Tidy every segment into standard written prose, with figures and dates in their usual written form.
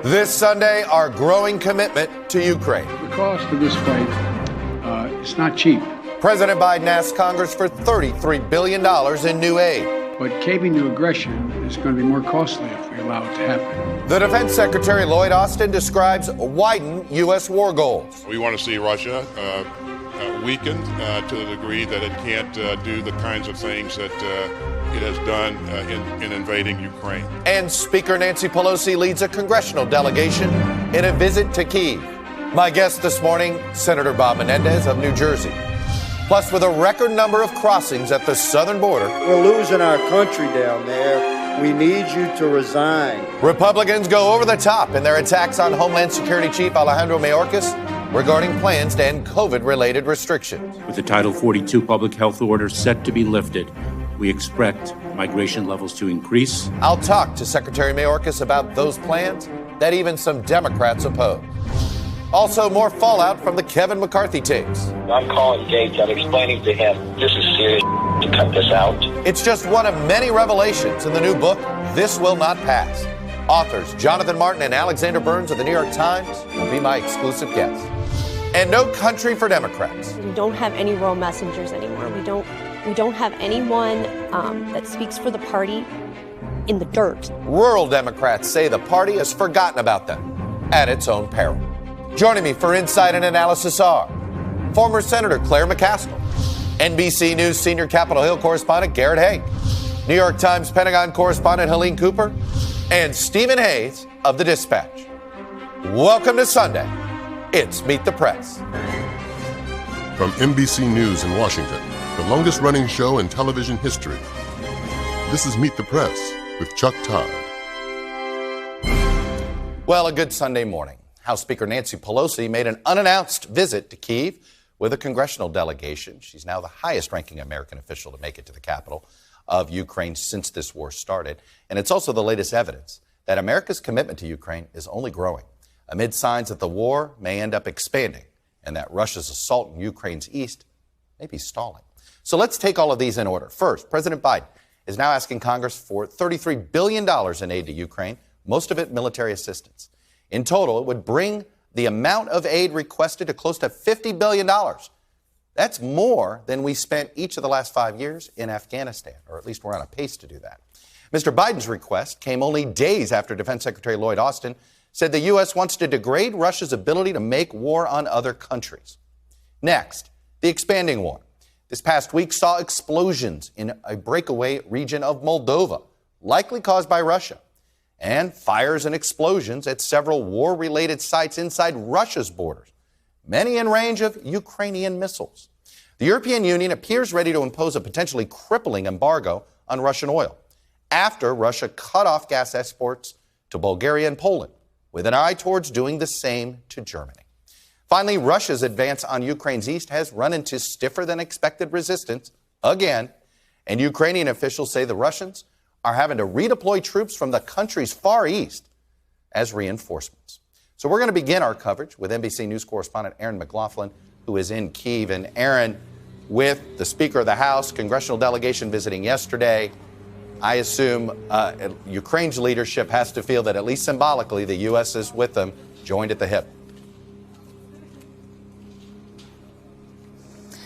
This Sunday, our growing commitment to Ukraine. The cost of this fight is not cheap. President Biden asked Congress for $33 billion in new aid. But caving to aggression is going to be more costly if we allow it to happen. The Defense Secretary Lloyd Austin describes widened U.S. war goals. We want to see Russia weakened to the degree that it can't do the kinds of things that it has done in invading Ukraine. And Speaker Nancy Pelosi leads a congressional delegation in a visit to Kyiv. My guest this morning, Senator Bob Menendez of New Jersey. Plus, with a record number of crossings at the southern border. We're losing our country down there. We need you to resign. Republicans go over the top in their attacks on Homeland Security Chief Alejandro Mayorkas regarding plans to end COVID-related restrictions. With the Title 42 public health order set to be lifted, we expect migration levels to increase. I'll talk to Secretary Mayorkas about those plans that even some Democrats oppose. Also, more fallout from the Kevin McCarthy tapes. I'm calling Gates. I'm explaining to him this is serious to cut this out. It's just one of many revelations in the new book, This Will Not Pass. Authors Jonathan Martin and Alexander Burns of the New York Times will be my exclusive guests. And no country for Democrats. We don't have any rural messengers anymore. We don't have anyone that speaks for the party in the dirt. Rural Democrats say the party has forgotten about them at its own peril. Joining me for insight and analysis are former Senator Claire McCaskill, NBC News senior Capitol Hill correspondent Garrett Haake, New York Times Pentagon correspondent Helene Cooper, and Stephen Hayes of The Dispatch. Welcome to Sunday. It's Meet the Press. From NBC News in Washington, the longest-running show in television history, this is Meet the Press with Chuck Todd. Well, a good Sunday morning. House Speaker Nancy Pelosi made an unannounced visit to Kyiv with a congressional delegation. She's now the highest-ranking American official to make it to the capital of Ukraine since this war started. And it's also the latest evidence that America's commitment to Ukraine is only growing, amid signs that the war may end up expanding and that Russia's assault in Ukraine's east may be stalling. So let's take all of these in order. First, President Biden is now asking Congress for $33 billion in aid to Ukraine, most of it military assistance. In total, it would bring the amount of aid requested to close to $50 billion. That's more than we spent each of the last 5 years in Afghanistan, or at least we're on a pace to do that. Mr. Biden's request came only days after Defense Secretary Lloyd Austin said the U.S. wants to degrade Russia's ability to make war on other countries. Next, the expanding war. This past week saw explosions in a breakaway region of Moldova, likely caused by Russia, and fires and explosions at several war-related sites inside Russia's borders, many in range of Ukrainian missiles. The European Union appears ready to impose a potentially crippling embargo on Russian oil after Russia cut off gas exports to Bulgaria and Poland, with an eye towards doing the same to Germany. Finally, Russia's advance on Ukraine's east has run into stiffer than expected resistance again, and Ukrainian officials say the Russians are having to redeploy troops from the country's far east as reinforcements. So we're going to begin our coverage with NBC News correspondent Aaron McLaughlin, who is in Kyiv. And Aaron, with the Speaker of the House, congressional delegation visiting yesterday, I assume Ukraine's leadership has to feel that at least symbolically the U.S. is with them, joined at the hip.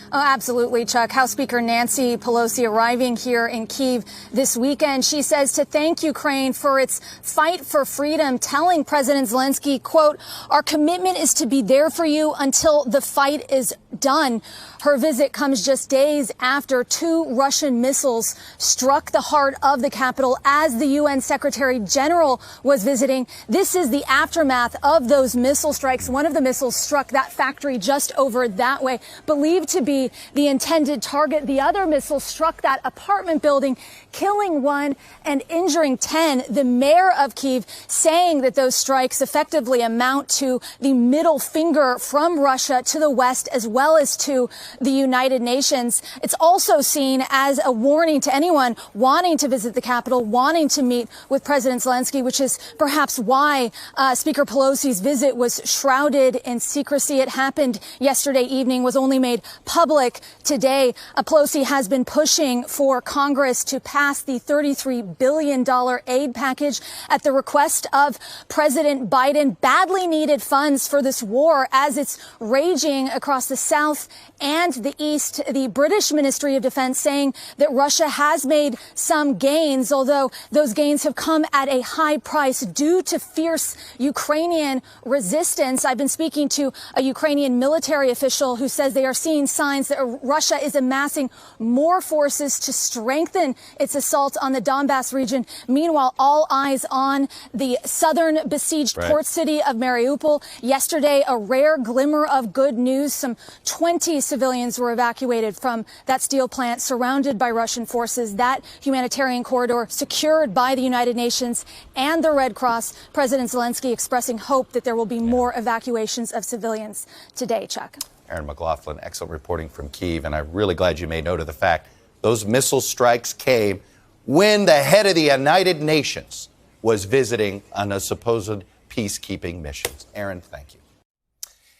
Oh, absolutely, Chuck. House Speaker Nancy Pelosi arriving here in Kyiv this weekend. She says to thank Ukraine for its fight for freedom, telling President Zelensky, quote, "Our commitment is to be there for you until the fight is done." Her visit comes just days after 2 Russian missiles struck the heart of the capital as the UN Secretary General was visiting. This is the aftermath of those missile strikes. One of the missiles struck that factory just over that way, believed to be the intended target. The other missile struck that apartment building, killing 1 and injuring 10. The mayor of Kyiv saying that those strikes effectively amount to the middle finger from Russia to the west as well as to the United Nations. It's also seen as a warning to anyone wanting to visit the Capitol, wanting to meet with President Zelensky, which is perhaps why Speaker Pelosi's visit was shrouded in secrecy. It happened yesterday evening, was only made public today. Pelosi has been pushing for Congress to pass the $33 billion aid package at the request of President Biden. Badly needed funds for this war as it's raging across the South and the East. The British Ministry of Defense saying that Russia has made some gains, although those gains have come at a high price due to fierce Ukrainian resistance. I've been speaking to a Ukrainian military official who says they are seeing signs that Russia is amassing more forces to strengthen its assault on the Donbass region. Meanwhile, all eyes on the southern besieged port city of Mariupol. Yesterday, a rare glimmer of good news. Some 20 civilians were evacuated from that steel plant surrounded by Russian forces. That humanitarian corridor secured by the United Nations and the Red Cross. President Zelensky expressing hope that there will be more evacuations of civilians today, Chuck. Aaron McLaughlin, excellent reporting from Kyiv, and I'm really glad you made note of the fact those missile strikes came when the head of the United Nations was visiting on a supposed peacekeeping mission. Aaron, thank you.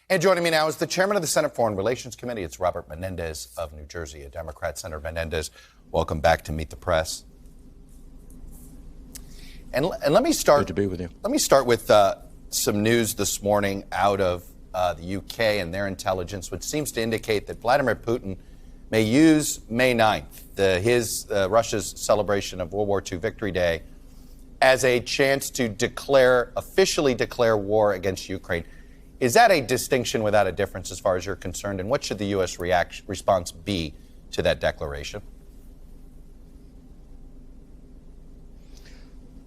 And joining me now is the chairman of the Senate Foreign Relations Committee. It's Robert Menendez of New Jersey, a Democrat. Senator Menendez, welcome back to Meet the Press. And let me start. Good to be with you. Let me start with some news this morning out of the UK and their intelligence, which seems to indicate that Vladimir Putin may use May 9th, Russia's celebration of World War II Victory Day, as a chance to officially declare war against Ukraine. Is that a distinction without a difference as far as you're concerned? And what should the U.S. response be to that declaration?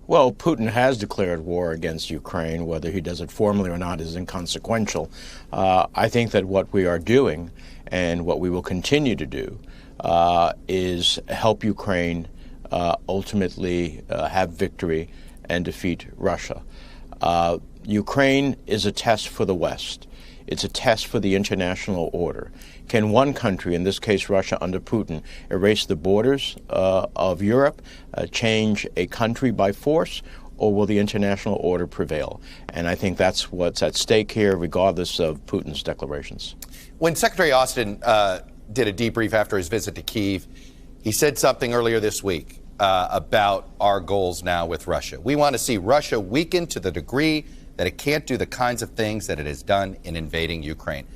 Well, Putin has declared war against Ukraine. Whether he does it formally or not is inconsequential. I think that what we are doing and what we will continue to do is help Ukraine ultimately have victory and defeat Russia. Ukraine is a test for the West. It's a test for the international order. Can one country, in this case Russia under Putin, erase the borders of Europe, change a country by force, or will the international order prevail? And I think that's what's at stake here, regardless of Putin's declarations. When Secretary Austin did a debrief after his visit to Kyiv, he said something earlier this week about our goals now with Russia. We want to see Russia weaken to the degree that it can't do the kinds of things that it has done in invading Ukraine.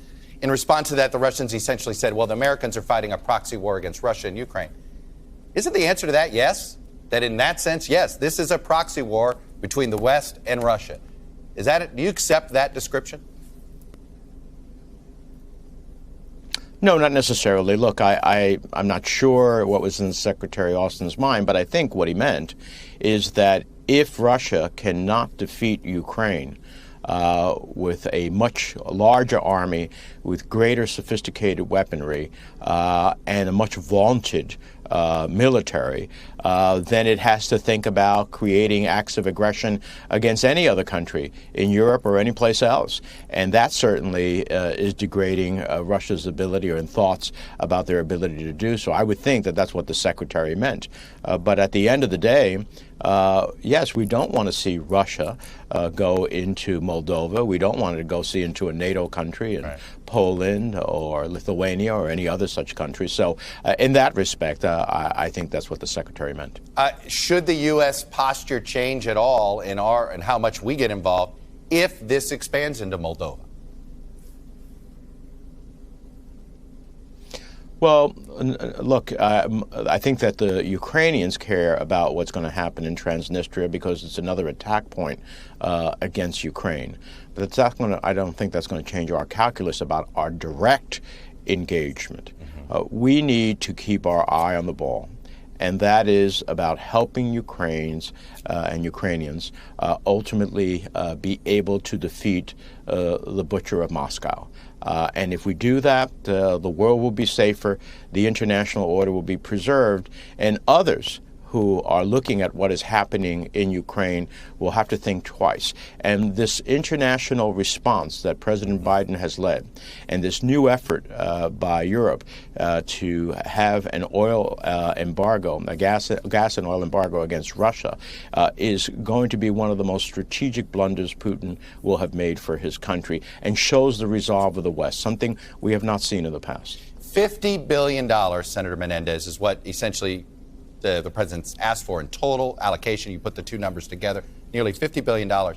In response to that, the Russians essentially said, well, the Americans are fighting a proxy war against Russia and Ukraine. Isn't the answer to that yes? That in that sense, yes, this is a proxy war between the West and Russia. Is that it? Do you accept that description? No, not necessarily. Look, I'm not sure what was in Secretary Austin's mind, but I think what he meant is that if Russia cannot defeat Ukraine with a much larger army, with greater sophisticated weaponry, and a much vaunted military, then it has to think about creating acts of aggression against any other country in Europe or any place else. And that certainly is degrading Russia's ability or in thoughts about their ability to do so. I would think that that's what the secretary meant. But at the end of the day, yes, we don't want to see Russia go into Moldova. We don't want to go see into a NATO country in Poland or Lithuania or any other such country. So in that respect, I think that's what the secretary meant. Should the U.S. posture change at all in how much we get involved if this expands into Moldova? Well, look, I think that the Ukrainians care about what's going to happen in Transnistria because it's another attack point against Ukraine. But it's not going to, I don't think that's going to change our calculus about our direct engagement. We need to keep our eye on the ball, and that is about helping Ukrainians ultimately be able to defeat the butcher of Moscow. And if we do that, the world will be safer, the international order will be preserved, and others who are looking at what is happening in Ukraine will have to think twice. And this international response that President Biden has led, and this new effort by Europe to have an oil embargo, a gas and oil embargo against Russia, is going to be one of the most strategic blunders Putin will have made for his country, and shows the resolve of the West, something we have not seen in the past. $50 billion, Senator Menendez, is what essentially the president's asked for in total allocation. You put the two numbers together, nearly $50 billion.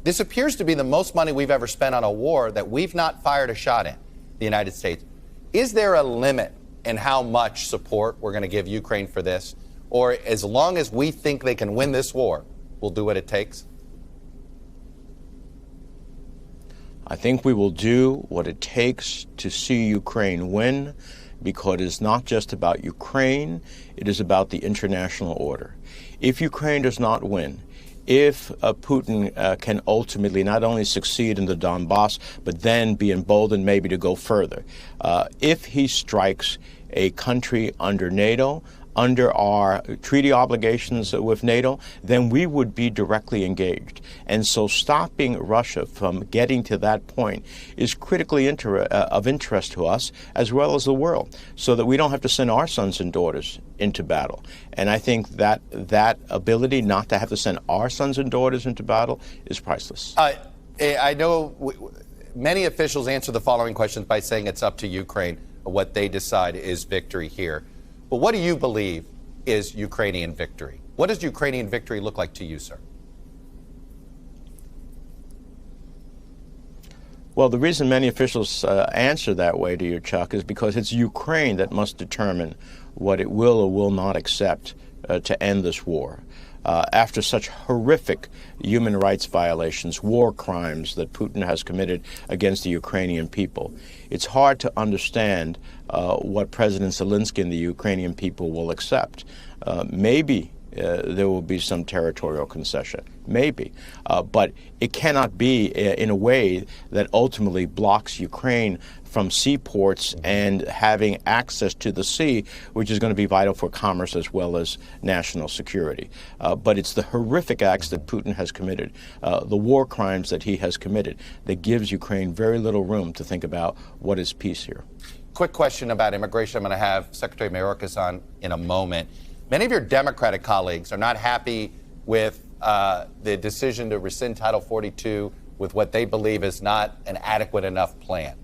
This appears to be the most money we've ever spent on a war that we've not fired a shot in, the United States. Is there a limit in how much support we're going to give Ukraine for this? Or as long as we think they can win this war, we'll do what it takes? I think we will do what it takes to see Ukraine win, because it's not just about Ukraine, it is about the international order. If Ukraine does not win, if Putin can ultimately not only succeed in the Donbass, but then be emboldened maybe to go further, if he strikes a country under NATO, under our treaty obligations with NATO, then we would be directly engaged. And so stopping Russia from getting to that point is critically of interest to us as well as the world, so that we don't have to send our sons and daughters into battle. And I think that ability not to have to send our sons and daughters into battle is priceless. I know many officials answer the following questions by saying it's up to Ukraine. What they decide is victory here. But what do you believe is Ukrainian victory? What does Ukrainian victory look like to you, sir? Well, the reason many officials answer that way to you, Chuck, is because it's Ukraine that must determine what it will or will not accept to end this war. After such horrific human rights violations, war crimes that Putin has committed against the Ukrainian people, it's hard to understand what President Zelensky and the Ukrainian people will accept. Maybe there will be some territorial concession, maybe. But it cannot be in a way that ultimately blocks Ukraine from seaports and having access to the sea, which is going to be vital for commerce as well as national security. But it's the horrific acts that Putin has committed, the war crimes that he has committed, that gives Ukraine very little room to think about what is peace here. Quick question about immigration. I'm going to have Secretary Mayorkas on in a moment. Many of your Democratic colleagues are not happy with the decision to rescind Title 42 with what they believe is not an adequate enough plan.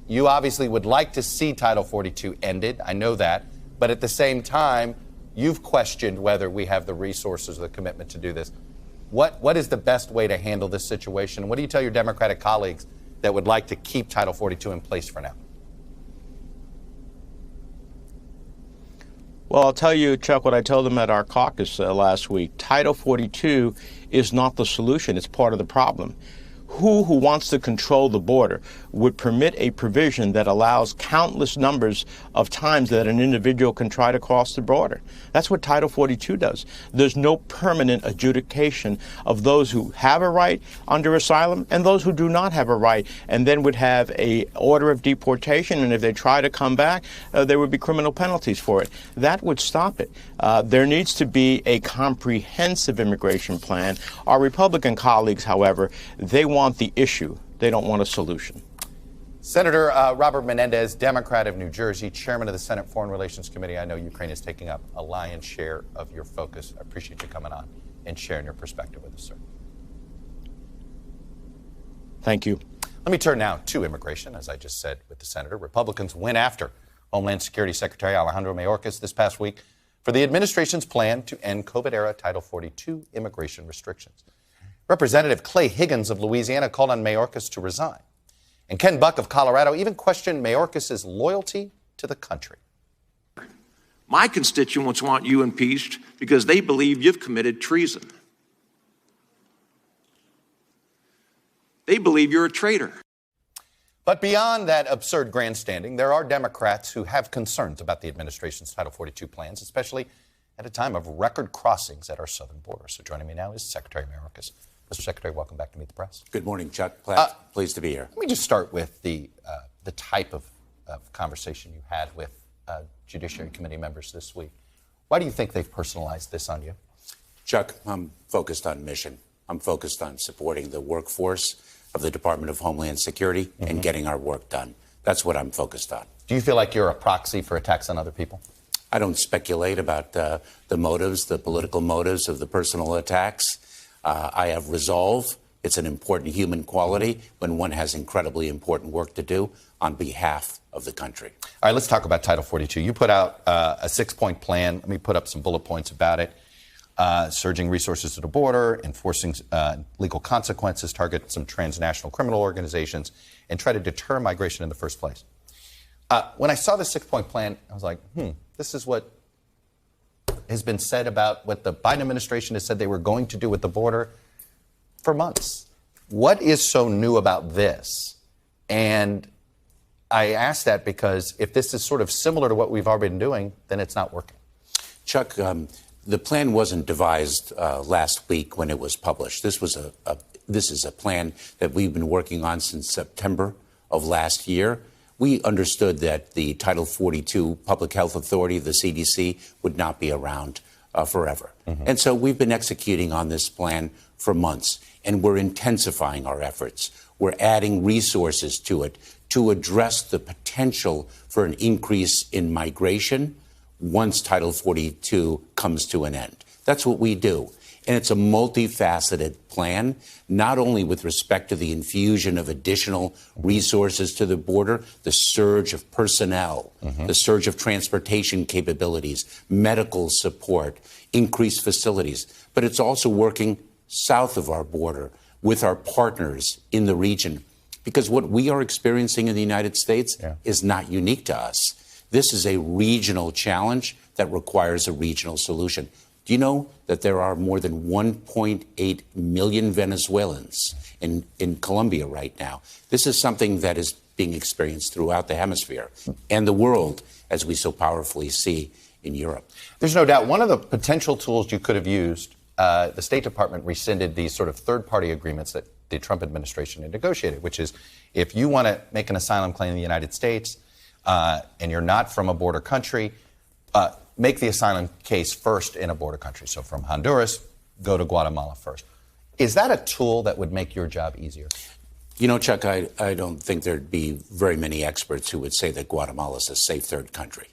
You obviously would like to see Title 42 ended. I know that. But at the same time, you've questioned whether we have the resources or the commitment to do this. What is the best way to handle this situation? What do you tell your Democratic colleagues that would like to keep Title 42 in place for now? Well, I'll tell you, Chuck, what I told them at our caucus last week. Title 42 is not the solution. It's part of the problem. Who wants to control the border would permit a provision that allows countless numbers of times that an individual can try to cross the border. That's what Title 42 does. There's no permanent adjudication of those who have a right under asylum and those who do not have a right, and then would have a order of deportation, and if they try to come back, there would be criminal penalties for it. That would stop it. There needs to be a comprehensive immigration plan. Our Republican colleagues, however, they want the issue. They don't want a solution. Senator Robert Menendez, Democrat of New Jersey, chairman of the Senate Foreign Relations Committee. I know Ukraine is taking up a lion's share of your focus. I appreciate you coming on and sharing your perspective with us, sir. Thank you. Let me turn now to immigration. As I just said with the senator, Republicans went after Homeland Security Secretary Alejandro Mayorkas this past week for the administration's plan to end COVID-era Title 42 immigration restrictions. Representative Clay Higgins of Louisiana called on Mayorkas to resign. And Ken Buck of Colorado even questioned Mayorkas' loyalty to the country. My constituents want you impeached because they believe you've committed treason. They believe you're a traitor. But beyond that absurd grandstanding, there are Democrats who have concerns about the administration's Title 42 plans, especially at a time of record crossings at our southern border. So joining me now is Secretary Mayorkas. Mr. Secretary, welcome back to Meet the Press. Good morning, Chuck. Pleased to be here. Let me just start with the type of conversation you had with Judiciary Committee members this week. Why do you think they've personalized this on you? Chuck, I'm focused on mission. I'm focused on supporting the workforce of the Department of Homeland Security and getting our work done. That's what I'm focused on. Do you feel like you're a proxy for attacks on other people? I don't speculate about the motives, the political motives of the personal attacks. I have resolve. It's an important human quality when one has incredibly important work to do on behalf of the country. All right, let's talk about Title 42. You put out a 6-point plan. Let me put up some bullet points about it. Surging resources to the border, enforcing legal consequences, target some transnational criminal organizations, and try to deter migration in the first place. When I saw the 6-point plan, I was like, this is what has been said about what the Biden administration has said they were going to do with the border for months. What is so new about this? And I ask that because if this is sort of similar to what we've already been doing, then it's not working. Chuck, the plan wasn't devised last week when it was published. This is a plan that we've been working on since September of last year. We understood that the Title 42 Public Health Authority, the CDC, would not be around forever. And so we've been executing on this plan for months, and we're intensifying our efforts. We're adding resources to it to address the potential for an increase in migration once Title 42 comes to an end. That's what we do. And it's a multifaceted plan, not only with respect to the infusion of additional resources to the border, the surge of personnel, the surge of transportation capabilities, medical support, increased facilities, but it's also working south of our border with our partners in the region. Because what we are experiencing in the United States is not unique to us. This is a regional challenge that requires a regional solution. Do you know that there are more than 1.8 million Venezuelans in Colombia right now? This is something that is being experienced throughout the hemisphere and the world, as we so powerfully see in Europe. There's no doubt one of the potential tools you could have used, the State Department rescinded these sort of third-party agreements that the Trump administration had negotiated, which is if you want to make an asylum claim in the United States and you're not from a border country, make the asylum case first in a border country. So from Honduras, go to Guatemala first. Is that a tool that would make your job easier? You know, Chuck, I don't think there'd be very many experts who would say that Guatemala is a safe third country.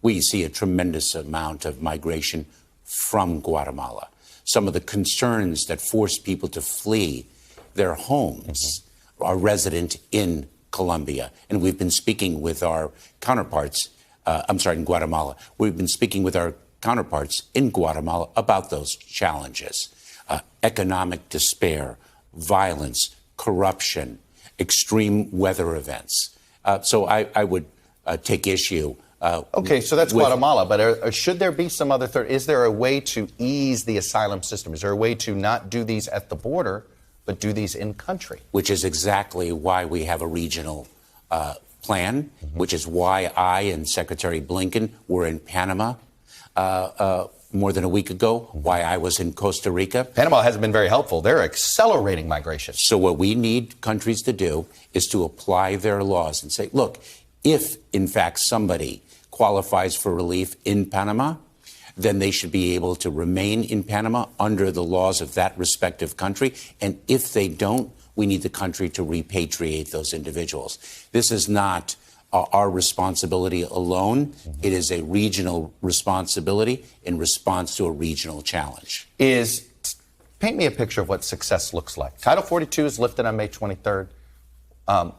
We see a tremendous amount of migration from Guatemala. Some of the concerns that force people to flee their homes are resident in Colombia. And we've been speaking with our counterparts in Guatemala. We've been speaking with our counterparts in Guatemala about those challenges. Economic despair, violence, corruption, extreme weather events. So I would take issue. Okay, so that's Guatemala, but should there be some other third? Is there a way to ease the asylum system? Is there a way to not do these at the border, but do these in country? Which is exactly why we have a regional plan, which is why I and Secretary Blinken were in Panama more than a week ago, why I was in Costa Rica. Panama hasn't been very helpful. They're accelerating migration. So what we need countries to do is to apply their laws and say, look, if in fact somebody qualifies for relief in Panama, then they should be able to remain in Panama under the laws of that respective country. And if they don't, we need the country to repatriate those individuals. This is not our responsibility alone. It is a regional responsibility in response to a regional challenge. Paint me a picture of what success looks like. Title 42 is lifted on May 23rd.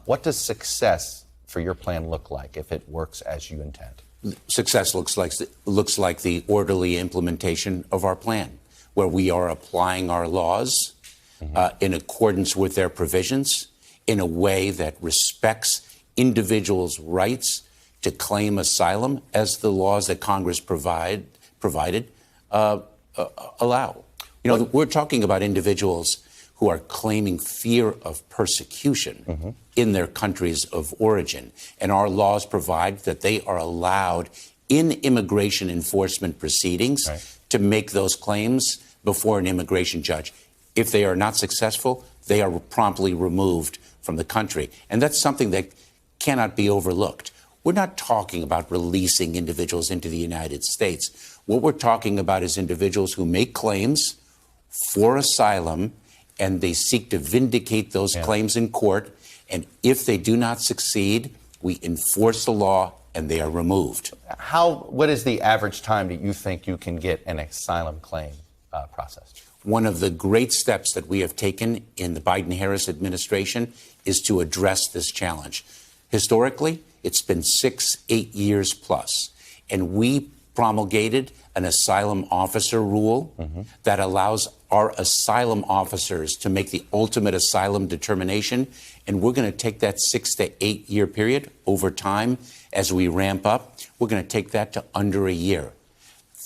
What does success for your plan look like if it works as you intend? Success looks like the orderly implementation of our plan, where we are applying our laws in accordance with their provisions in a way that respects individuals' rights to claim asylum as the laws that Congress provided allow. You know, we're talking about individuals who are claiming fear of persecution in their countries of origin. And our laws provide that they are allowed in immigration enforcement proceedings to make those claims before an immigration judge. If they are not successful, they are promptly removed from the country. And that's something that cannot be overlooked. We're not talking about releasing individuals into the United States. What we're talking about is individuals who make claims for asylum and they seek to vindicate those claims in court. And if they do not succeed, we enforce the law and they are removed. What is the average time that you think you can get an asylum claim processed? One of the great steps that we have taken in the Biden-Harris administration is to address this challenge. Historically, it's been 6-8 years plus, and we promulgated an asylum officer rule that allows our asylum officers to make the ultimate asylum determination, and we're going to take that 6 to 8 year period over time as we ramp up. We're going to take that to under a year.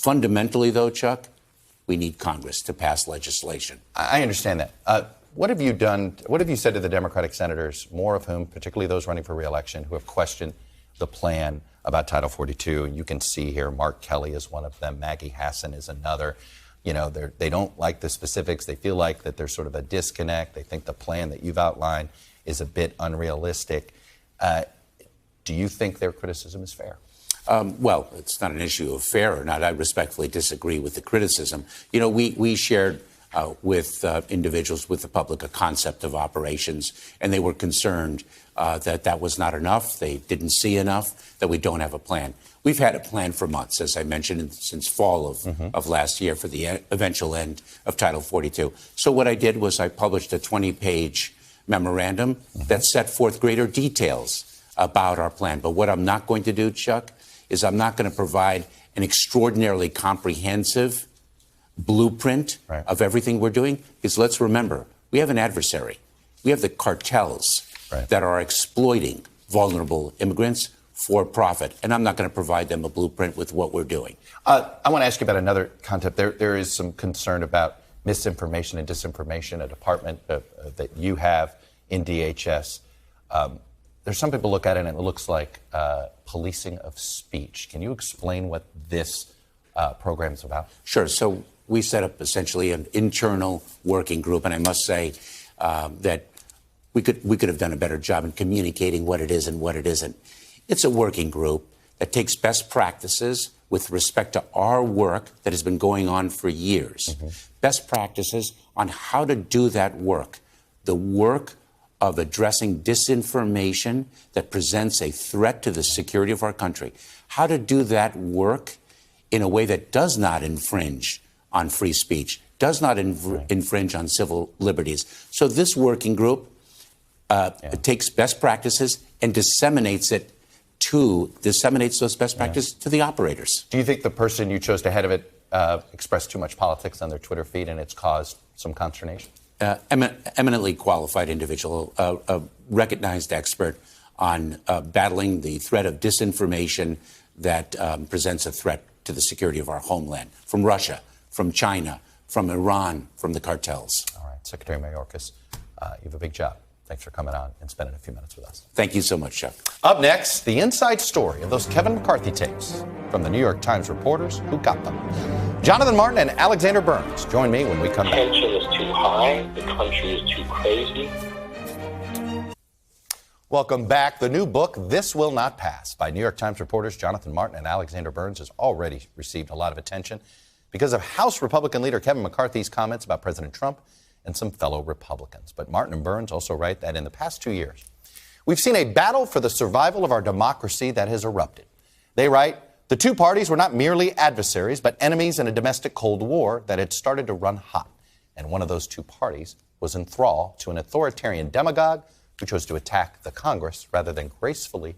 Fundamentally, though, Chuck, we need Congress to pass legislation. I understand that. What have you done? What have you said to the Democratic senators, more of whom, particularly those running for re-election, who have questioned the plan about Title 42? And you can see here, Mark Kelly is one of them. Maggie Hassan is another. You know, they don't like the specifics. They feel like that there's sort of a disconnect. They think the plan that you've outlined is a bit unrealistic. Do you think their criticism is fair? Well, it's not an issue of fair or not. I respectfully disagree with the criticism. You know, we shared with individuals, with the public, a concept of operations, and they were concerned that was not enough. They didn't see enough, that we don't have a plan. We've had a plan for months, as I mentioned, since fall of last year for the eventual end of Title 42. So what I did was I published a 20-page memorandum that set forth greater details about our plan. But what I'm not going to do, Chuck, is I'm not going to provide an extraordinarily comprehensive blueprint of everything we're doing. Because let's remember, we have an adversary. We have the cartels that are exploiting vulnerable immigrants for profit. And I'm not going to provide them a blueprint with what we're doing. I want to ask you about another concept. There is some concern about misinformation and disinformation, a department that you have in DHS. There's some people look at it and it looks like policing of speech. Can you explain what this program is about? Sure. So we set up essentially an internal working group, and I must say that we could have done a better job in communicating what it is and what it isn't. It's a working group that takes best practices with respect to our work that has been going on for years. Best practices on how to do that work. The work of addressing disinformation that presents a threat to the security of our country. How to do that work in a way that does not infringe on free speech, does not infringe on civil liberties. So this working group takes best practices and disseminates those best practices to the operators. Do you think the person you chose to head of it expressed too much politics on their Twitter feed and it's caused some consternation? Eminently qualified individual, a recognized expert on battling the threat of disinformation that presents a threat to the security of our homeland, from Russia, from China, from Iran, from the cartels. All right, Secretary Mayorkas, you have a big job. Thanks for coming on and spending a few minutes with us. Thank you so much, Chuck. Up next, the inside story of those Kevin McCarthy tapes from the New York Times reporters who got them. Jonathan Martin and Alexander Burns join me when we come back. Tension is too high. The country is too crazy. Welcome back. The new book, This Will Not Pass, by New York Times reporters Jonathan Martin and Alexander Burns, has already received a lot of attention because of House Republican leader Kevin McCarthy's comments about President Trump and some fellow Republicans. But Martin and Burns also write that in the past 2 years, we've seen a battle for the survival of our democracy that has erupted. They write, the two parties were not merely adversaries, but enemies in a domestic Cold War that had started to run hot. And one of those two parties was in thrall to an authoritarian demagogue who chose to attack the Congress rather than gracefully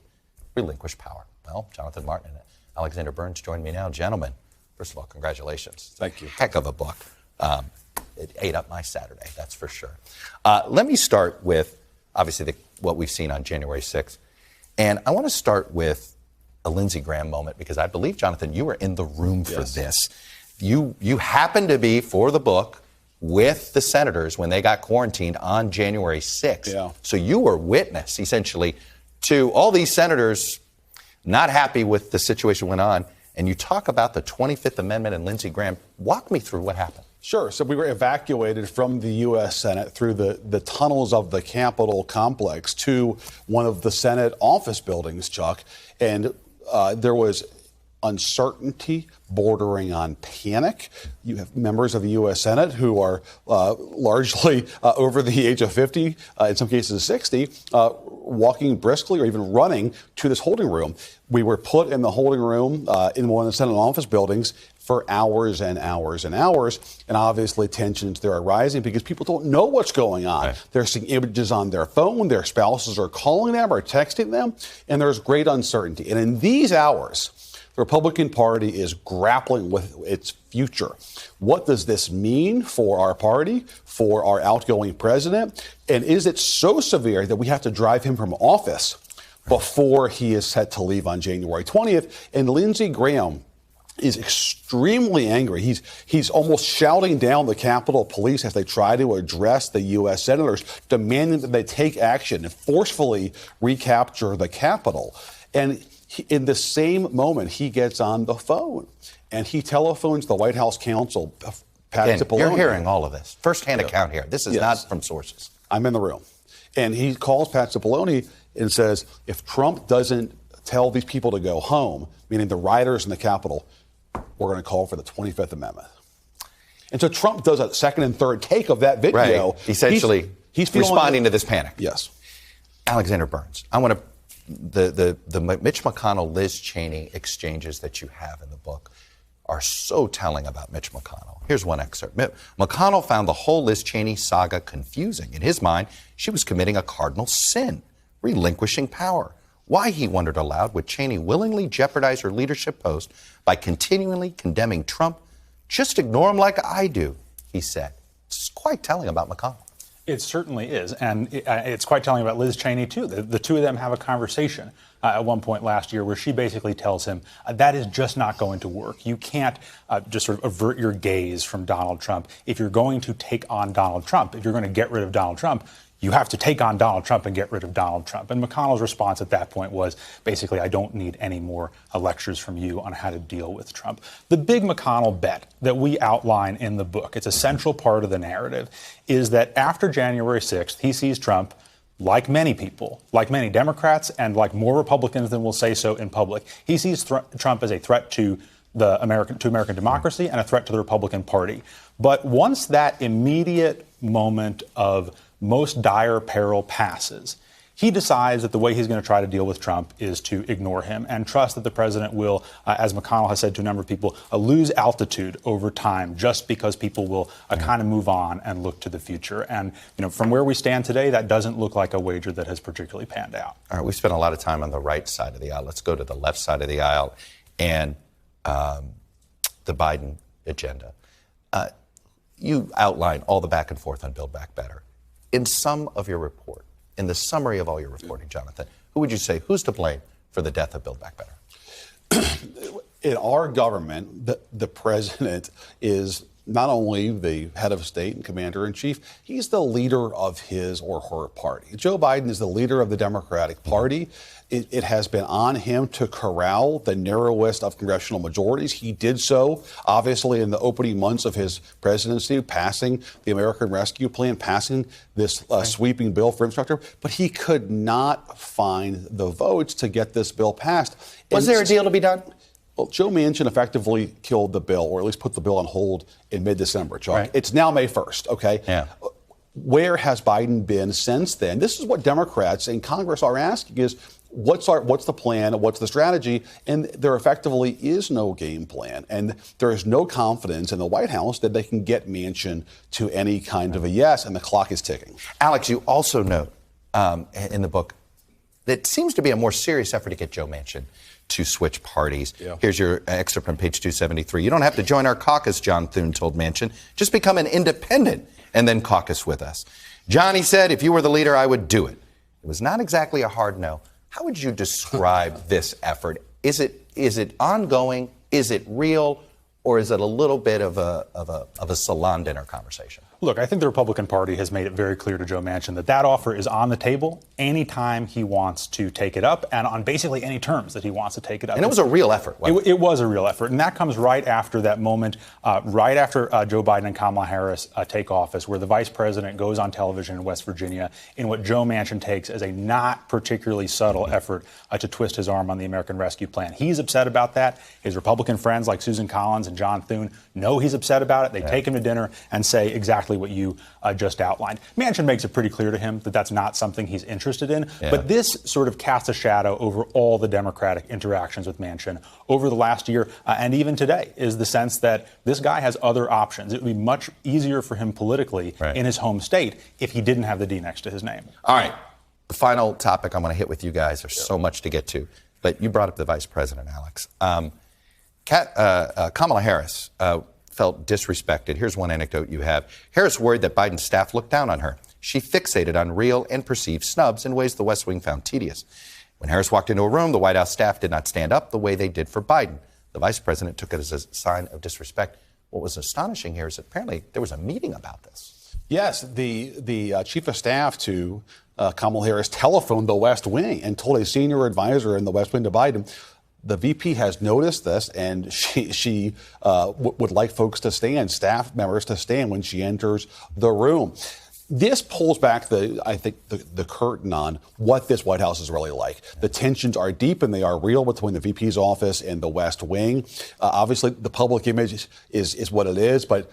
relinquish power. Well, Jonathan Martin and Alexander Burns join me now. Gentlemen, first of all, congratulations. Thank you. Heck of a book. It ate up my Saturday, that's for sure. Let me start with, obviously, what we've seen on January 6th. And I want to start with a Lindsey Graham moment, because I believe, Jonathan, you were in the room for this. You happened to be, for the book, with the senators when they got quarantined on January 6th. Yeah. So you were witness, essentially, to all these senators not happy with the situation went on. And you talk about the 25th Amendment and Lindsey Graham. Walk me through what happened. Sure. So we were evacuated from the U.S. Senate through the tunnels of the Capitol complex to one of the Senate office buildings, Chuck. And there was uncertainty bordering on panic. You have members of the U.S. Senate who are largely over the age of 50, in some cases 60, walking briskly or even running to this holding room. We were put in the holding room in one of the Senate office buildings for hours and hours and hours. And obviously tensions there are rising because people don't know what's going on. Right. They're seeing images on their phone. Their spouses are calling them or texting them. And there's great uncertainty. And in these hours, the Republican Party is grappling with its future. What does this mean for our party, for our outgoing president? And is it so severe that we have to drive him from office before he is set to leave on January 20th? And Lindsey Graham is extremely angry. He's almost shouting down the Capitol Police as they try to address the U.S. senators, demanding that they take action and forcefully recapture the Capitol. And in the same moment, he gets on the phone and he telephones the White House counsel, Pat Cipollone. You're hearing all of this. First-hand account here. This is not from sources. I'm in the room. And he calls Pat Cipollone and says, if Trump doesn't tell these people to go home, meaning the rioters in the Capitol, we're going to call for the 25th Amendment. And so Trump does a second and third take of that video. Right. Essentially, he's responding to this panic. Yes. Alexander Burns, I want to the Mitch McConnell, Liz Cheney exchanges that you have in the book are so telling about Mitch McConnell. Here's one excerpt. McConnell found the whole Liz Cheney saga confusing. In his mind, she was committing a cardinal sin, relinquishing power. Why, he wondered aloud, would Cheney willingly jeopardize her leadership post by continually condemning Trump? Just ignore him like I do, he said. It's quite telling about McConnell. It certainly is. And it's quite telling about Liz Cheney, too. The two of them have a conversation at one point last year where she basically tells him that is just not going to work. You can't just sort of avert your gaze from Donald Trump. If you're going to take on Donald Trump, if you're going to get rid of Donald Trump, you have to take on Donald Trump and get rid of Donald Trump. And McConnell's response at that point was basically, I don't need any more lectures from you on how to deal with Trump. The big McConnell bet that we outline in the book, it's a central part of the narrative, is that after January 6th, he sees Trump, like many people, like many Democrats, and like more Republicans than will say so in public, he sees Trump as a threat to American democracy and a threat to the Republican Party. But once that immediate moment of most dire peril passes, he decides that the way he's going to try to deal with Trump is to ignore him and trust that the president will, as McConnell has said to a number of people, lose altitude over time just because people will kind of move on and look to the future. And, you know, from where we stand today, that doesn't look like a wager that has particularly panned out. All right, we spent a lot of time on the right side of the aisle. Let's go to the left side of the aisle and the Biden agenda. You outline all the back and forth on Build Back Better. In some of your report, in the summary of all your reporting, Jonathan, who would you say, who's to blame for the death of Build Back Better? In our government, the president is not only the head of state and commander-in-chief, he's the leader of his or her party. Joe Biden is the leader of the Democratic Party. It has been on him to corral the narrowest of congressional majorities. He did so, obviously, in the opening months of his presidency, passing the American Rescue Plan, passing this sweeping bill for infrastructure. But he could not find the votes to get this bill passed. Was there a deal to be done? Well, Joe Manchin effectively killed the bill, or at least put the bill on hold in mid-December, Chuck. Right. It's now May 1st, okay? Yeah. Where has Biden been since then? This is what Democrats in Congress are asking is, what's the plan, what's the strategy? And there effectively is no game plan. And there is no confidence in the White House that they can get Manchin to any kind of a yes, and the clock is ticking. Alex, you also note in the book that it seems to be a more serious effort to get Joe Manchin to switch parties. Yeah. Here's your excerpt from page 273. You don't have to join our caucus, John Thune told Manchin. Just become an independent and then caucus with us. Johnny said, if you were the leader, I would do it. It was not exactly a hard no. How would you describe this effort? Is it ongoing? Is it real? Or is it a little bit of a salon dinner conversation? Look, I think the Republican Party has made it very clear to Joe Manchin that that offer is on the table anytime he wants to take it up and on basically any terms that he wants to take it up. And it was a real effort. It was a real effort. And that comes right after that moment, right after Joe Biden and Kamala Harris take office, where the vice president goes on television in West Virginia in what Joe Manchin takes as a not particularly subtle effort to twist his arm on the American Rescue Plan. He's upset about that. His Republican friends like Susan Collins and John Thune know he's upset about it. They take him to dinner and say exactly what you just outlined. Manchin makes it pretty clear to him that that's not something he's interested in. Yeah. But this sort of casts a shadow over all the Democratic interactions with Manchin over the last year and even today, is the sense that this guy has other options. It would be much easier for him politically in his home state if he didn't have the D next to his name. All right. The final topic I'm going to hit with you guys. There's so much to get to. But you brought up the vice president, Alex. Kamala Harris felt disrespected. Here's one anecdote you have. Harris worried that Biden's staff looked down on her. She fixated on real and perceived snubs in ways the West Wing found tedious. When Harris walked into a room, the White House staff did not stand up the way they did for Biden. The vice president took it as a sign of disrespect. What was astonishing here is that apparently there was a meeting about this. Yes, the chief of staff to Kamala Harris telephoned the West Wing and told a senior advisor in the West Wing to Biden, the VP has noticed this, and she would like folks to stand, staff members to stand when she enters the room. This pulls back the curtain on what this White House is really like. The tensions are deep and they are real between the VP's office and the West Wing. Obviously, the public image is what it is, but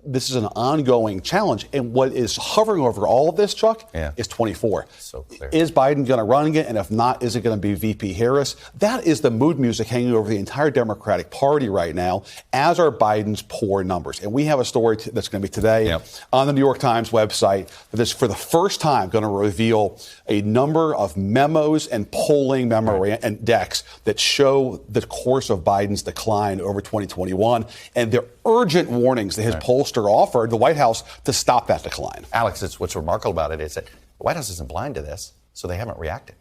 this is an ongoing challenge. And what is hovering over all of this, Chuck, is 24. So clear. Is Biden going to run again? And if not, is it going to be VP Harris? That is the mood music hanging over the entire Democratic Party right now, as are Biden's poor numbers. And we have a story that's going to be today on the New York Times website that is for the first time going to reveal a number of memos and polling and decks that show the course of Biden's decline over 2021. And they're urgent warnings that his pollster offered the White House to stop that decline. Alex, what's remarkable about it is that the White House isn't blind to this, so they haven't reacted.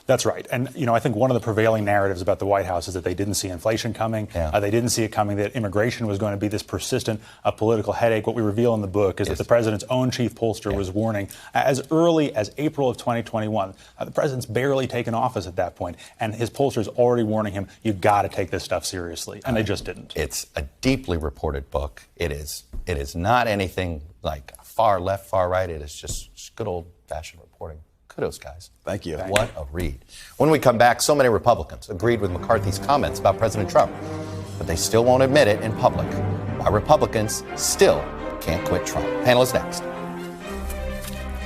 That's right. And, I think one of the prevailing narratives about the White House is that they didn't see inflation coming. They didn't see it coming, that immigration was going to be this persistent political headache. What we reveal in the book is that the president's own chief pollster was warning as early as April of 2021. The president's barely taken office at that point, and his pollster's already warning him, you've got to take this stuff seriously. And they just didn't. It's a deeply reported book. It is not anything like far left, far right. It is just good old-fashioned reporting. Kudos, guys. Thank you. What a read. When we come back, so many Republicans agreed with McCarthy's comments about President Trump, but they still won't admit it in public. Why Republicans still can't quit Trump. Panel is next.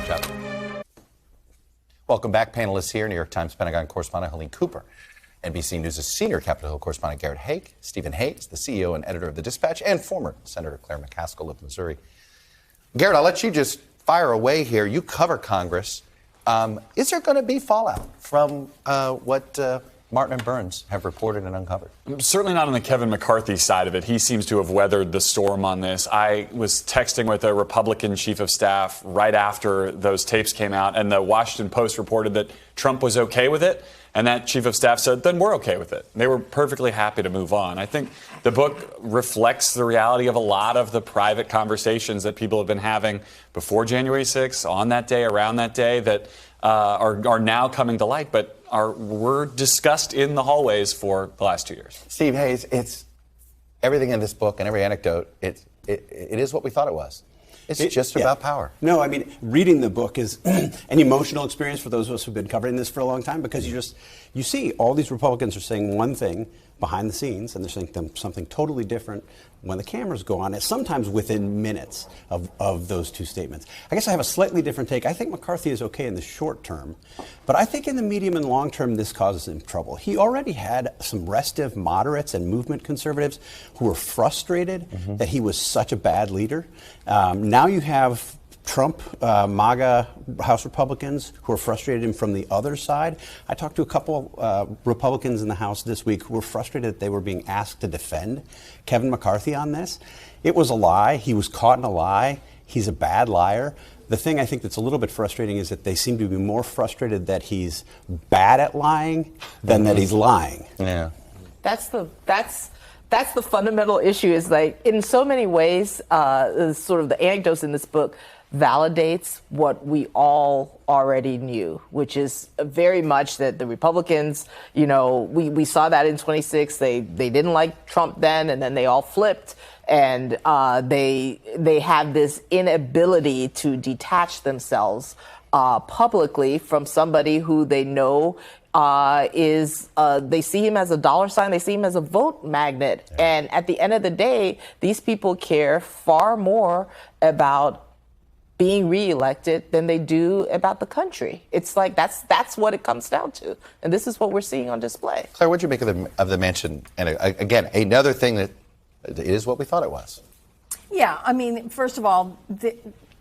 Jeff. Welcome back. Panelists here, New York Times Pentagon correspondent Helene Cooper, NBC News' senior Capitol Hill correspondent Garrett Haake, Stephen Hayes, the CEO and editor of The Dispatch, and former Senator Claire McCaskill of Missouri. Garrett, I'll let you just fire away here. You cover Congress. Is there going to be fallout from what Martin and Burns have reported and uncovered? Certainly not on the Kevin McCarthy side of it. He seems to have weathered the storm on this. I was texting with a Republican chief of staff right after those tapes came out, and the Washington Post reported that Trump was okay with it. And that chief of staff said, then we're okay with it. They were perfectly happy to move on. I think the book reflects the reality of a lot of the private conversations that people have been having before January 6th, on that day, around that day, that are now coming to light, but were discussed in the hallways for the last 2 years. Steve Hayes, it's everything in this book and every anecdote, it is what we thought it was. It's just about power. No, I mean, reading the book is an emotional experience for those of us who've been covering this for a long time, because you see all these Republicans are saying one thing behind the scenes, and they're saying something totally different when the cameras go on. It's sometimes within minutes of those two statements. I guess I have a slightly different take. I think McCarthy is okay in the short term, but I think in the medium and long term, this causes him trouble. He already had some restive moderates and movement conservatives who were frustrated that he was such a bad leader. Now you have Trump, MAGA House Republicans who are frustrated from the other side. I talked to a couple Republicans in the House this week who were frustrated that they were being asked to defend Kevin McCarthy on this. It was a lie. He was caught in a lie. He's a bad liar. The thing I think that's a little bit frustrating is that they seem to be more frustrated that he's bad at lying than that he's lying. Yeah. That's That's the fundamental issue, is like, in so many ways, sort of the anecdotes in this book validates what we all already knew, which is very much that the Republicans, we saw that in 26. They didn't like Trump then, and then they all flipped. And they have this inability to detach themselves publicly from somebody who they know they see him as a dollar sign, they see him as a vote magnet. Yeah. And at the end of the day, these people care far more about being reelected than they do about the country. It's like that's what it comes down to. And this is what we're seeing on display. Claire, what did you make of the mansion? And again, another thing that it is what we thought it was. Yeah, I mean, first of all,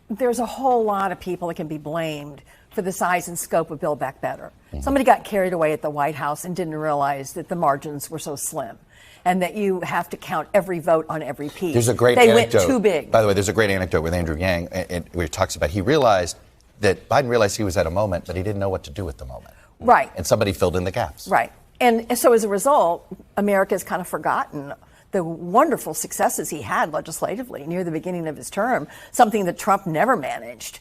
there's a whole lot of people that can be blamed for the size and scope of Build Back Better. Mm-hmm. Somebody got carried away at the White House and didn't realize that the margins were so slim and that you have to count every vote on every piece. There's a great anecdote. They went too big. By the way, there's a great anecdote with Andrew Yang where he talks about Biden realized he was at a moment, but he didn't know what to do at the moment. Right. And somebody filled in the gaps. Right. And so as a result, America's kind of forgotten the wonderful successes he had legislatively near the beginning of his term, something that Trump never managed.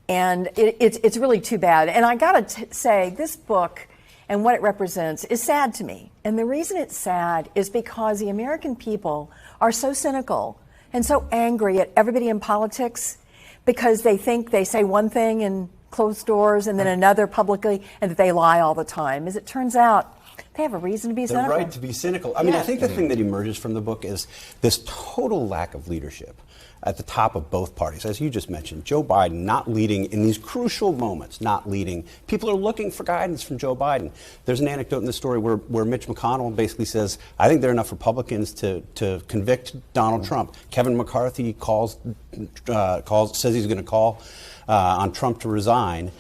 And it's really too bad. And I got to say, this book and what it represents is sad to me. And the reason it's sad is because the American people are so cynical and so angry at everybody in politics because they think they say one thing in closed doors and then another publicly, and that they lie all the time. As it turns out, they have a reason to be cynical. They're right to be cynical. I mean, I think the thing that emerges from the book is this total lack of leadership at the top of both parties. As you just mentioned, Joe Biden not leading in these crucial moments, not leading. People are looking for guidance from Joe Biden. There's an anecdote in the story where Mitch McConnell basically says, I think there are enough Republicans to convict Donald Trump. Kevin McCarthy says he's going to call on Trump to resign,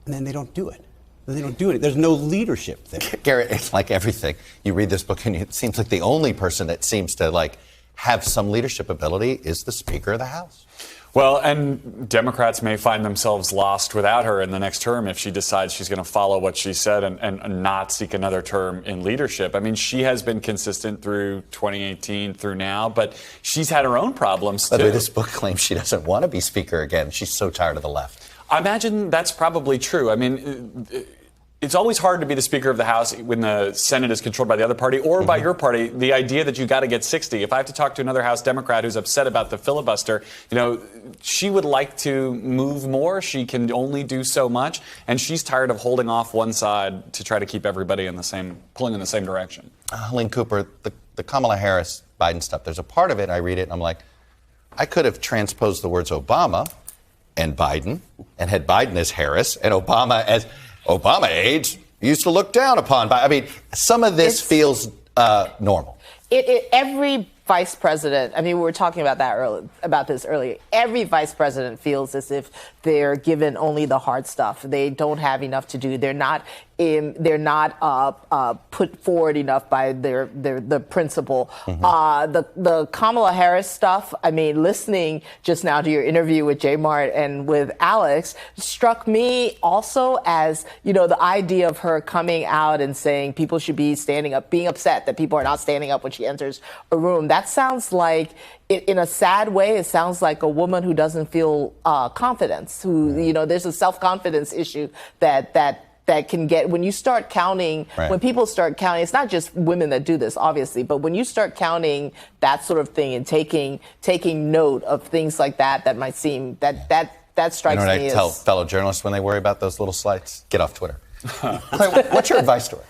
and then they don't do it. They don't do it. There's no leadership there. Garrett, it's like everything. You read this book and it seems like the only person that seems to have some leadership ability is the Speaker of the House. Well, and Democrats may find themselves lost without her in the next term if she decides she's going to follow what she said and not seek another term in leadership. I mean, she has been consistent through 2018 through now, but she's had her own problems, too. By the way, this book claims she doesn't want to be Speaker again. She's so tired of the left. I imagine that's probably true. I mean, it's always hard to be the Speaker of the House when the Senate is controlled by the other party or by your party. The idea that you got to get 60. If I have to talk to another House Democrat who's upset about the filibuster, she would like to move more. She can only do so much, and she's tired of holding off one side to try to keep everybody pulling in the same direction. Helene Cooper, the Kamala Harris Biden stuff. There's a part of it I read it and I'm like, I could have transposed the words Obama and Biden and had Biden as Harris and Obama as Obama aides used to look down upon. I mean, some of this feels normal. Every vice president, I mean, we were talking about this earlier. Every vice president feels as if they're given only the hard stuff. They don't have enough to do. They're not put forward enough by the principal. Mm-hmm. The Kamala Harris stuff, I mean, listening just now to your interview with Jay Mart and with Alex struck me also as, the idea of her coming out and saying people should be standing up, being upset that people are not standing up when she enters a room. That sounds like, in a sad way, it sounds like a woman who doesn't feel confidence, who, there's a self-confidence issue that can get, when you start counting, when people start counting, it's not just women that do this, obviously, but when you start counting that sort of thing and taking note of things like that might seem, that strikes me as... I tell fellow journalists when they worry about those little slights? Get off Twitter. What's your advice to her?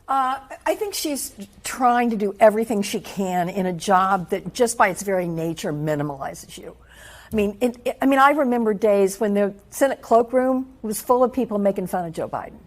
I think she's trying to do everything she can in a job that just by its very nature minimalizes you. I mean, I remember days when the Senate cloakroom was full of people making fun of Joe Biden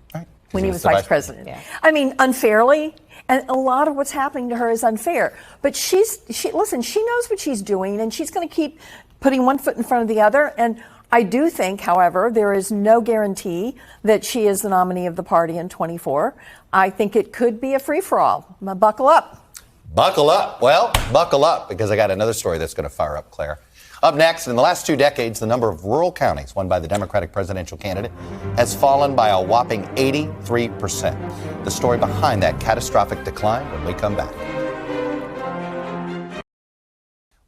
when he was vice president. Yeah. I mean, unfairly, and a lot of what's happening to her is unfair. But she knows what she's doing, and she's going to keep putting one foot in front of the other. And I do think, however, there is no guarantee that she is the nominee of the party in 24. I think it could be a free-for-all. Buckle up. Buckle up. Well, buckle up, because I got another story that's going to fire up Claire. Up next, in the last 2 decades, the number of rural counties won by the Democratic presidential candidate has fallen by a whopping 83%. The story behind that catastrophic decline when we come back.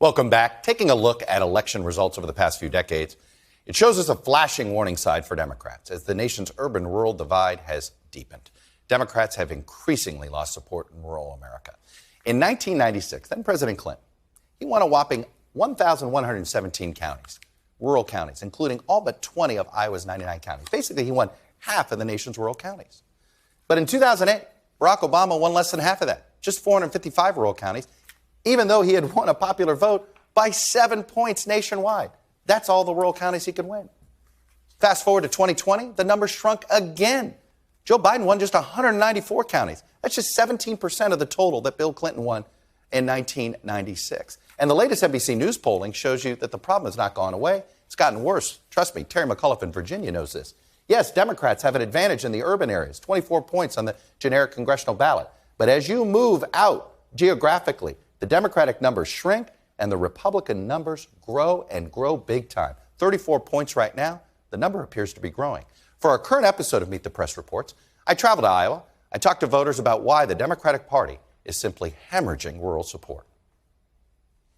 Welcome back. Taking a look at election results over the past few decades, it shows us a flashing warning sign for Democrats as the nation's urban-rural divide has deepened. Democrats have increasingly lost support in rural America. In 1996, then President Clinton, he won a whopping 1,117 counties, rural counties, including all but 20 of Iowa's 99 counties. Basically, he won half of the nation's rural counties. But in 2008, Barack Obama won less than half of that, just 455 rural counties, even though he had won a popular vote by 7 points nationwide. That's all the rural counties he could win. Fast forward to 2020, the number shrunk again. Joe Biden won just 194 counties. That's just 17% of the total that Bill Clinton won in 1996. And the latest NBC News polling shows you that the problem has not gone away. It's gotten worse. Trust me, Terry McAuliffe in Virginia knows this. Yes, Democrats have an advantage in the urban areas, 24 points on the generic congressional ballot. But as you move out geographically, the Democratic numbers shrink and the Republican numbers grow and grow big time. 34 points right now. The number appears to be growing. For our current episode of Meet the Press Reports, I traveled to Iowa. I talked to voters about why the Democratic Party is simply hemorrhaging rural support.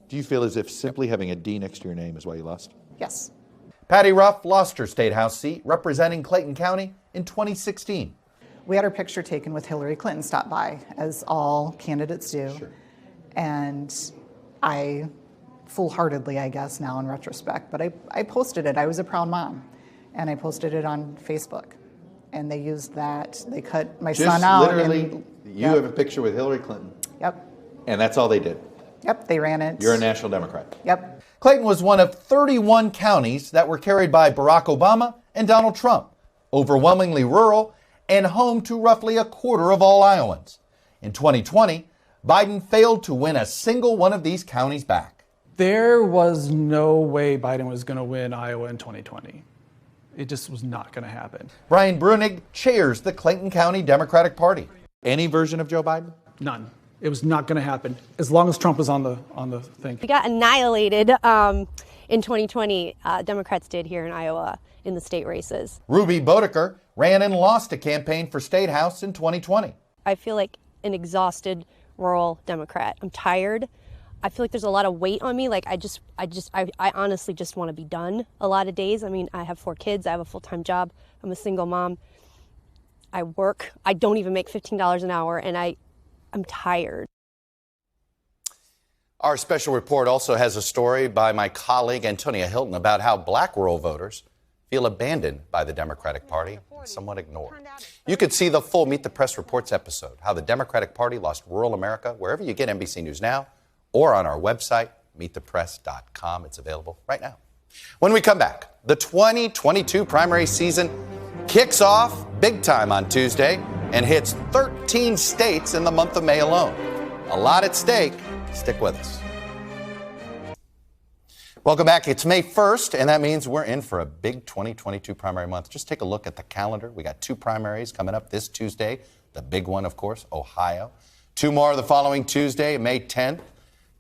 Do you feel as if simply having a D next to your name is why you lost? Yes. Patty Ruff lost her state house seat representing Clayton County in 2016. We had our picture taken with Hillary Clinton stop by, as all candidates do. Sure. And I, full-heartedly, I guess now in retrospect, but I posted it. I was a proud mom, and I posted it on Facebook. And they used that. They cut my son out. Literally, you have a picture with Hillary Clinton. Yep. And that's all they did. Yep, they ran it. You're a national Democrat. Yep. Clayton was one of 31 counties that were carried by Barack Obama and Donald Trump, overwhelmingly rural and home to roughly a quarter of all Iowans. In 2020, Biden failed to win a single one of these counties back. There was no way Biden was going to win Iowa in 2020. It just was not going to happen. Brian Brunig chairs the Clayton County Democratic Party. Any version of Joe Biden? None. It was not going to happen as long as Trump was on the thing. We got annihilated in 2020. Democrats did here in Iowa in the state races. Ruby Bodeker ran and lost a campaign for State House in 2020. I feel like an exhausted rural Democrat. I'm tired. I feel like there's a lot of weight on me. Like I honestly just want to be done a lot of days. I mean, I have 4 kids. I have a full-time job. I'm a single mom. I work. I don't even make $15 an hour, and I'm tired. Our special report also has a story by my colleague Antonia Hilton about how black rural voters feel abandoned by the Democratic Party and somewhat ignored. You could see the full Meet the Press Reports episode, how the Democratic Party lost rural America, wherever you get NBC News Now, or on our website, meetthepress.com. It's available right now. When we come back, the 2022 primary season kicks off big time on Tuesday and hits 13 states in the month of May alone. A lot at stake. Stick with us. Welcome back. It's May 1st, and that means we're in for a big 2022 primary month. Just take a look at the calendar. We got 2 primaries coming up this Tuesday. The big one, of course, Ohio. 2 more the following Tuesday, May 10th.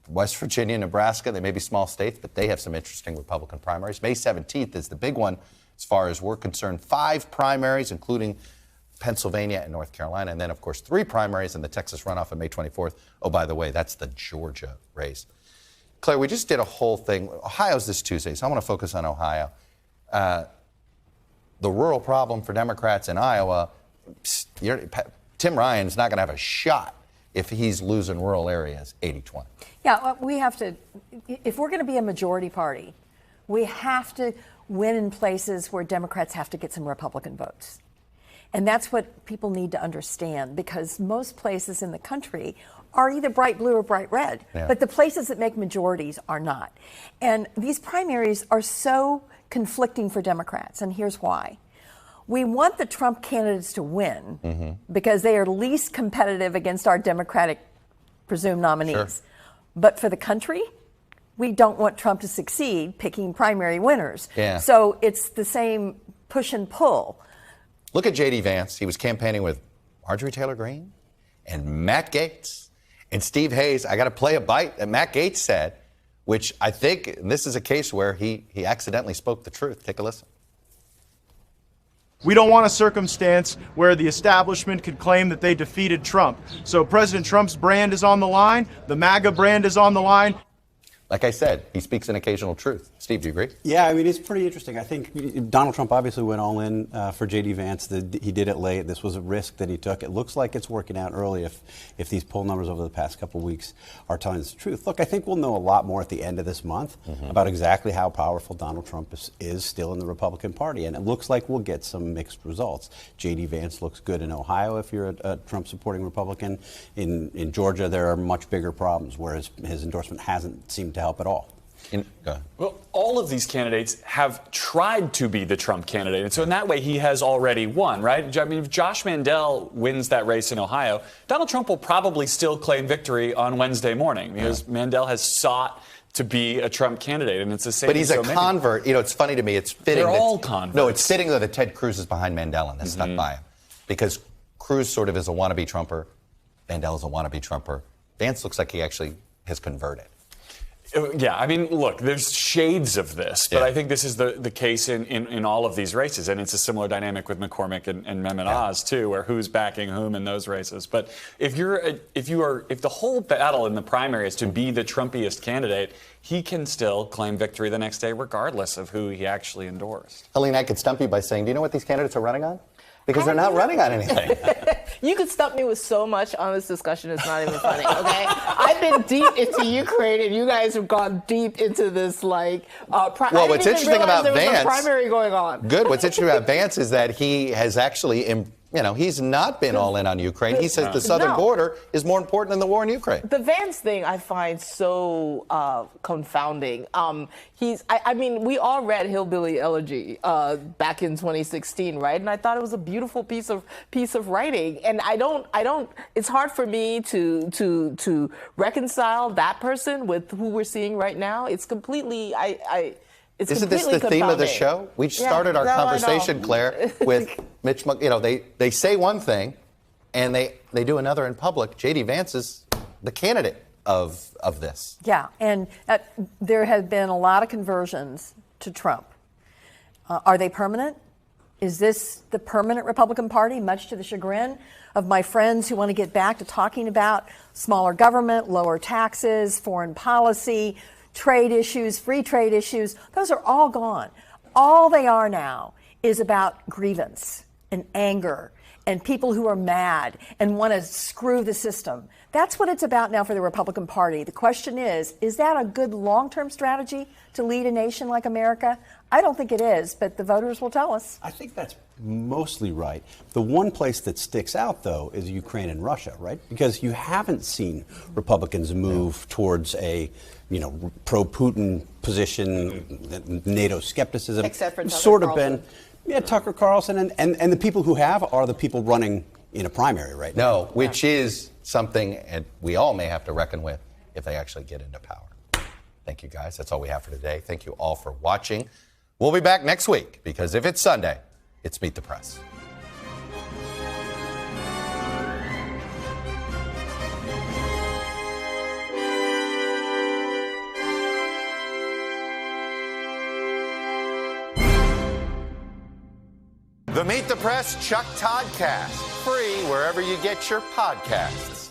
West Virginia, Nebraska. They may be small states, but they have some interesting Republican primaries. May 17th is the big one as far as we're concerned. 5 primaries, including Pennsylvania and North Carolina. And then, of course, 3 primaries in the Texas runoff on May 24th. Oh, by the way, that's the Georgia race. Claire, we just did a whole thing. Ohio's this Tuesday, so I want to focus on Ohio. The rural problem for Democrats in Iowa, Tim Ryan's not going to have a shot if he's losing rural areas 80-20. Yeah, we have to, if we're going to be a majority party, we have to win in places where Democrats have to get some Republican votes. And that's what people need to understand, because most places in the country are either bright blue or bright red. Yeah. But the places that make majorities are not. And these primaries are so conflicting for Democrats, and here's why. We want the Trump candidates to win because they are least competitive against our Democratic presumed nominees. Sure. But for the country, we don't want Trump to succeed picking primary winners. Yeah. So it's the same push and pull. Look at J.D. Vance. He was campaigning with Marjorie Taylor Greene and Matt Gaetz and Steve Hayes. I got to play a bite that Matt Gaetz said, which I think this is a case where he accidentally spoke the truth. Take a listen. We don't want a circumstance where the establishment could claim that they defeated Trump. So President Trump's brand is on the line. The MAGA brand is on the line. like I said, he speaks an occasional truth. Steve, do you agree? Yeah, I mean, it's pretty interesting. I think Donald Trump obviously went all in for J.D. Vance. He did it late. This was a risk that he took. It looks like it's working out early if these poll numbers over the past couple of weeks are telling us the truth. Look, I think we'll know a lot more at the end of this month about exactly how powerful Donald Trump is still in the Republican Party. And it looks like we'll get some mixed results. J.D. Vance looks good in Ohio if you're a Trump-supporting Republican. In Georgia, there are much bigger problems, whereas his endorsement hasn't seemed to help at all. Well, all of these candidates have tried to be the Trump candidate. And so in that way, he has already won, right? I mean, if Josh Mandel wins that race in Ohio, Donald Trump will probably still claim victory on Wednesday morning because Mandel has sought to be a Trump candidate, and it's the same. But he's a convert. You know, it's funny to me. It's fitting. They're all converts. No, it's fitting that Ted Cruz is behind Mandel and has stuck by him, because Cruz sort of is a wannabe Trumper. Mandel is a wannabe Trumper. Vance looks like he actually has converted. Yeah, I mean, look, there's shades of this, but I think this is the case in all of these races, and it's a similar dynamic with McCormick and Mehmet Oz too, where who's backing whom in those races. But if the whole battle in the primary is to be the Trumpiest candidate, he can still claim victory the next day, regardless of who he actually endorsed. Helene, I could stump you by saying, do you know what these candidates are running on? Because they're not running on anything. You could stump me with so much on this discussion, it's not even funny, okay? I've been deep into Ukraine, and you guys have gone deep into this, like, well, what's interesting about there was Vance, a primary going on. Good. What's interesting about Vance is that he has actually, he's not been all in on Ukraine. He says the southern border is more important than the war in Ukraine. The Vance thing I find so confounding. I mean, we all read Hillbilly Elegy back in 2016, right? And I thought it was a beautiful piece of writing. And I don't. It's hard for me to reconcile that person with who we're seeing right now. It's completely. Isn't this the theme of the show? We started our conversation, Claire, with Mitch. They say one thing, and they do another in public. J.D. Vance is the candidate of this. Yeah, and there have been a lot of conversions to Trump. Are they permanent? Is this the permanent Republican Party, much to the chagrin of my friends who want to get back to talking about smaller government, lower taxes, foreign policy, trade issues, free trade issues? Those are all gone. All they are now is about grievance and anger and people who are mad and want to screw the system. That's what it's about now for the Republican Party. The question is that a good long-term strategy to lead a nation like America? I don't think it is, but the voters will tell us. I think that's mostly right. The one place that sticks out, though, is Ukraine and Russia, right? Because you haven't seen Republicans move towards a pro-Putin position, NATO skepticism. Except for Tucker sort of Carlson. been. Yeah, Tucker Carlson, and the people who have are the people running in a primary right now. No, which is something we all may have to reckon with if they actually get into power. Thank you, guys. That's all we have for today. Thank you all for watching. We'll be back next week because if it's Sunday, it's Meet the Press. The Meet the Press Chuck Todd Cast, free wherever you get your podcasts.